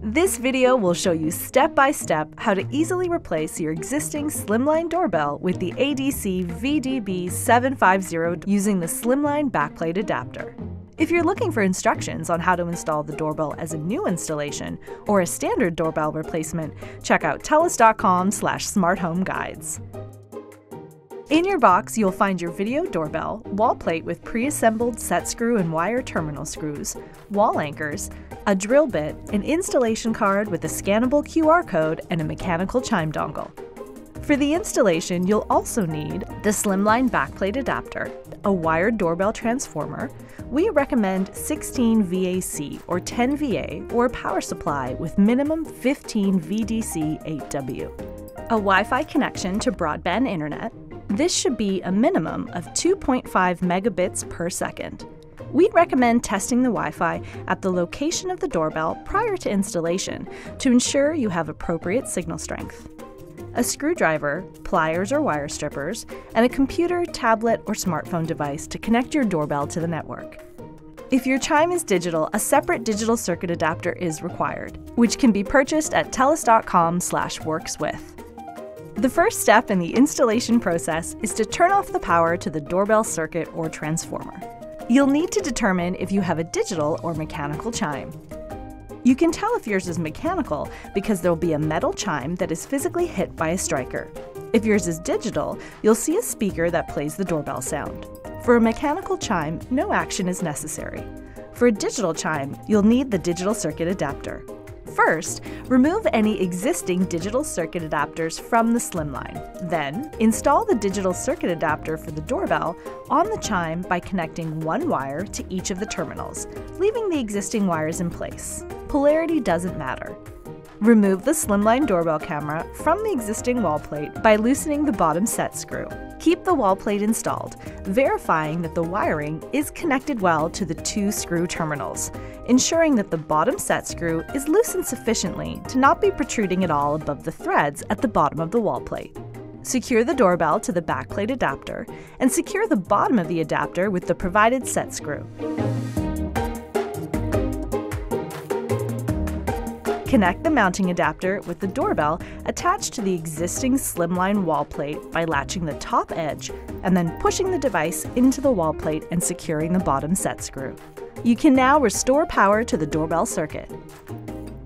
This video will show you step-by-step how to easily replace your existing Slimline doorbell with the ADC VDB750 using the Slimline backplate adapter. If you're looking for instructions on how to install the doorbell as a new installation or a standard doorbell replacement, check out telus.com/smarthomeguides. In your box, you'll find your video doorbell, wall plate with pre-assembled set screw and wire terminal screws, wall anchors, a drill bit, an installation card with a scannable QR code, and a mechanical chime dongle. For the installation, you'll also need the Slimline backplate adapter, a wired doorbell transformer. We recommend 16 VAC or 10 VA or a power supply with minimum 15 VDC 8W. A Wi-Fi connection to broadband internet. This should be a minimum of 2.5 megabits per second. We'd recommend testing the Wi-Fi at the location of the doorbell prior to installation to ensure you have appropriate signal strength. A screwdriver, pliers or wire strippers, and a computer, tablet, or smartphone device to connect your doorbell to the network. If your chime is digital, a separate digital circuit adapter is required, which can be purchased at telus.com/workswith. The first step in the installation process is to turn off the power to the doorbell circuit or transformer. You'll need to determine if you have a digital or mechanical chime. You can tell if yours is mechanical because there will be a metal chime that is physically hit by a striker. If yours is digital, you'll see a speaker that plays the doorbell sound. For a mechanical chime, no action is necessary. For a digital chime, you'll need the digital circuit adapter. First, remove any existing digital circuit adapters from the Slimline. Then, install the digital circuit adapter for the doorbell on the chime by connecting one wire to each of the terminals, leaving the existing wires in place. Polarity doesn't matter. Remove the Slimline doorbell camera from the existing wall plate by loosening the bottom set screw. Keep the wall plate installed, verifying that the wiring is connected well to the two screw terminals, ensuring that the bottom set screw is loosened sufficiently to not be protruding at all above the threads at the bottom of the wall plate. Secure the doorbell to the backplate adapter and secure the bottom of the adapter with the provided set screw. Connect the mounting adapter with the doorbell attached to the existing Slimline wall plate by latching the top edge and then pushing the device into the wall plate and securing the bottom set screw. You can now restore power to the doorbell circuit.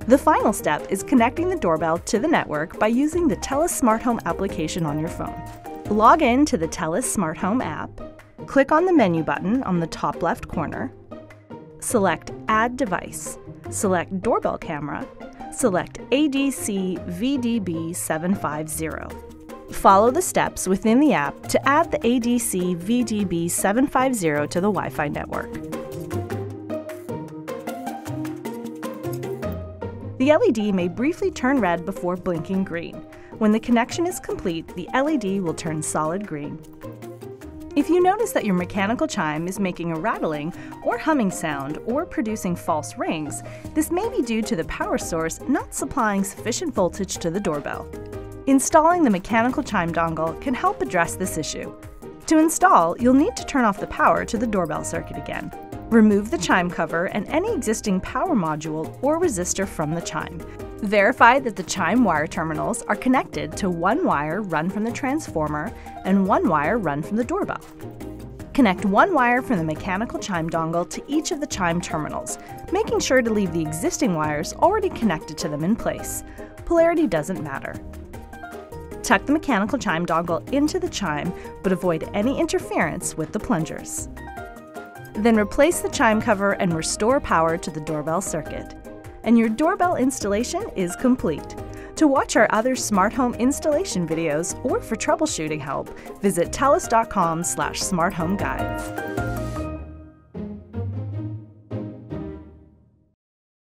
The final step is connecting the doorbell to the network by using the TELUS Smart Home application on your phone. Log in to the TELUS Smart Home app, click on the menu button on the top left corner, select Add Device, select Doorbell Camera, select ADC VDB750. Follow the steps within the app to add the ADC VDB750 to the Wi-Fi network. The LED may briefly turn red before blinking green. When the connection is complete, the LED will turn solid green. If you notice that your mechanical chime is making a rattling or humming sound or producing false rings, this may be due to the power source not supplying sufficient voltage to the doorbell. Installing the mechanical chime dongle can help address this issue. To install, you'll need to turn off the power to the doorbell circuit again. Remove the chime cover and any existing power module or resistor from the chime. Verify that the chime wire terminals are connected to one wire run from the transformer and one wire run from the doorbell. Connect one wire from the mechanical chime dongle to each of the chime terminals, making sure to leave the existing wires already connected to them in place. Polarity doesn't matter. Tuck the mechanical chime dongle into the chime, but avoid any interference with the plungers. Then replace the chime cover and restore power to the doorbell circuit. And your doorbell installation is complete. To watch our other smart home installation videos or for troubleshooting help, visit telus.com/smarthomeguides.